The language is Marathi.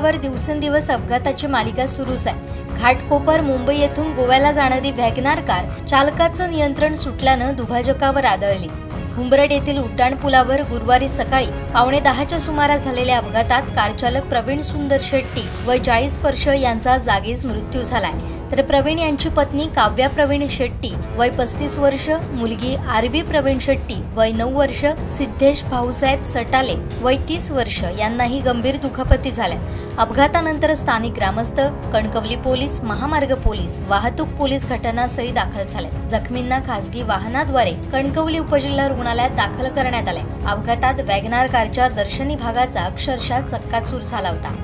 रस्त्यावर दिवसेंदिवस अपघाताची मालिका सुरूच आहे। घाटकोपर मुंबई येथून गोव्याला जाणारी वॅगनार कार चालकाचं नियंत्रण सुटल्यानं दुभाजकावर आदळली। हुंबरट येथील उड्डाणपुलावर गुरुवारी सकाळी 9:15च्या सुमारास झालेल्या अपघातात कार चालक प्रवीण सुंदर शेट्टी वय 40 वर्ष यांचा जागीच मृत्यू झालाय, तर प्रवीण यांची पत्नी काव्या प्रवीण शेट्टी वय 35 वर्ष, मुलगी आरवी प्रवीण शेट्टी वय 9 वर्ष, सिद्धेश भाऊसाहेब सटाले वय 30 वर्ष यांनाही गंभीर दुखापती झाल्या। अपघातानंतर स्थानिक ग्रामस्थ, कणकवली पोलीस, महामार्ग पोलीस, वाहतूक पोलीस घटनास्थळी दाखल झाले। जखमींना खासगी वाहनाद्वारे कणकवली उपजिल्हा रुग्णालयात दाखल करण्यात आले। अपघातात वॅगनार कारच्या दर्शनी भागाचा अक्षरशः चक्काचूर झाला होता।